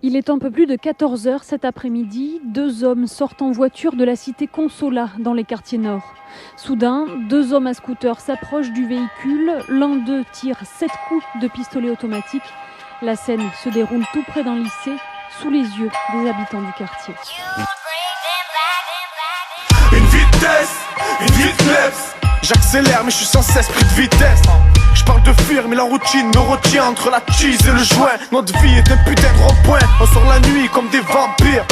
Il est un peu plus de 14 heures cet après-midi. Deux hommes sortent en voiture de la cité Consola dans les quartiers nord. Soudain, deux hommes à scooter s'approchent du véhicule. L'un d'eux tire 7 coups de pistolet automatique. La scène se déroule tout près d'un lycée, sous les yeux des habitants du quartier. Une vitesse, j'accélère mais je suis sans cesse pris de vitesse. Je parle de fuir mais la routine me retient entre la cheese et le joint. Notre vie est un putain de rond-point, on sort la nuit comme des vampires.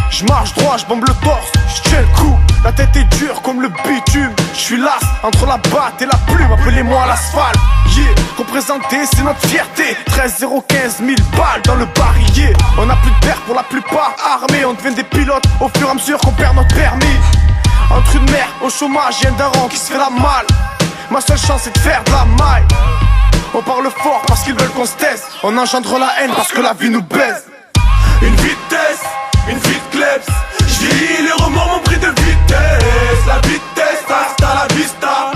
Je marche droit, je bombe le torse, je tiens le coup. La tête est dure comme le bitume. Je suis las entre la batte et la plume. Appelez-moi l'asphalte. Yeah, représenter c'est notre fierté. 13 015 000 balles dans le barillet. On n'a plus de père pour la plupart armés. On devient des pilotes au fur et à mesure qu'on perd notre permis. Entre une mère au chômage et un daron qui se fait la malle. Ma seule chance c'est de faire de la maille. On parle fort parce qu'ils veulent qu'on se taise. On engendre la haine parce que la vie nous baise. Une vitesse, une vite kleps. J'vis les remords m'ont pris de vitesse. La vitesse, hasta la vista.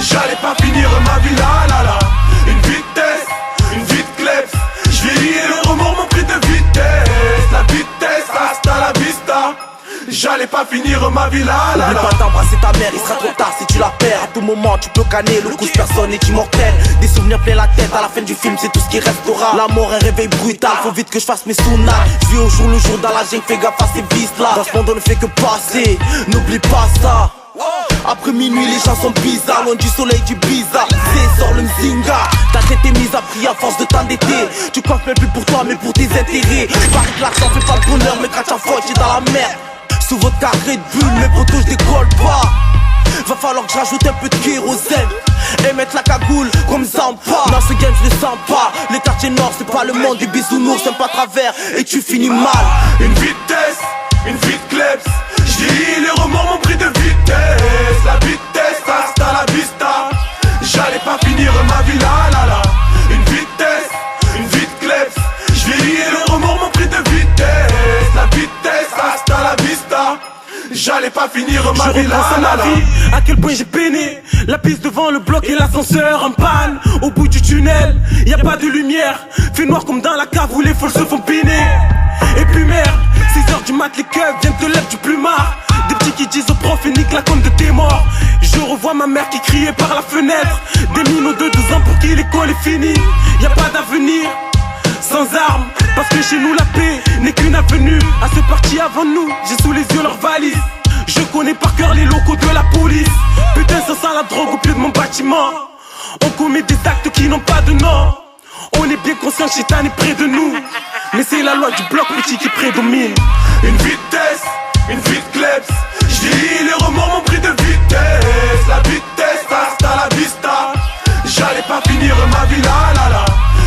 J'allais pas finir ma vie là là là. Une vitesse, une vite kleps. J'vis les remords m'ont pris de vitesse. La vitesse, hasta la vista. J'allais pas finir ma vie là là là. N'oublie pas d'embrasser ta mère, il sera trop tard si tu la perds. À tout moment tu peux canner, le couche personne est immortel. Des souvenirs plein la tête, à la fin du film c'est tout ce qui restera. La mort est réveil brutal, faut vite que je fasse mes sunnas. Je vis au jour le jour dans la jungle, fais gaffe à ces vices là. Dans ce monde on ne fait que passer, n'oublie pas ça. Après minuit les gens sont bizarres, loin du soleil du bizarre. C'est sort le mzinga, ta tête est mise à prix à force de t'endetter. Tu coiffes même plus pour toi mais pour tes intérêts. Paris que l'argent fait pas le bonheur mais quand t'as faute t'es dans la merde. Sous votre carré de bulle, mes potos je décolle pas. Va falloir que j'ajoute un peu de kérosène et mettre la cagoule comme Zampa. Dans ce game je le sens pas. Les quartiers nord c'est pas le monde des bisounours, c'est pas travers et tu finis mal. Une vitesse, une vite kleps. J'dis les remords m'ont pris de vitesse. La vitesse, hasta la vista. J'allais pas finir ma vie là là là. Une vitesse, une vite kleps. J'dis les remords m'ont pris de vitesse. La vitesse, hasta la vista. J'allais pas finir ma vie là là là. À quel point j'ai peiné. La piste devant le bloc et l'ascenseur en panne. Au bout du tunnel, y a pas de lumière. Fait noir comme dans la cave où les folles se font piner. Et puis merde, 6h du mat, les keufs viennent te lève du plumard. Des petits qui disent au prof et nique la com de tes morts. Je revois ma mère qui criait par la fenêtre. Des minots de 12 ans pour qui l'école est finie. Y a pas d'avenir sans armes, parce que chez nous la paix n'est qu'une avenue. À ce parti avant nous, j'ai sous les yeux leurs valises. Je connais par cœur les locaux de la police. Putain ça sent la drogue au pied de mon bâtiment. On commet des actes qui n'ont pas de nom. On est bien conscient que Chétan est près de nous. Mais c'est la loi du bloc petit qui prédomine. Une vitesse, une vite kleps. J'dis les remords m'ont pris de vitesse. La vitesse, hasta la vista. J'allais pas finir ma vie là là là.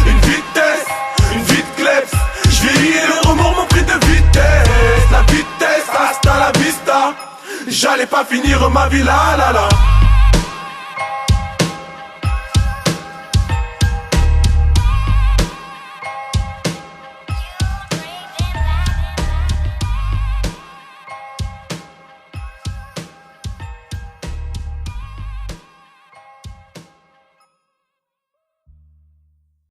Une vitesse, une vite kleps. J'vis les remords m'ont pris de vitesse. La vitesse, hasta la vista. J'allais pas finir ma vie là là là.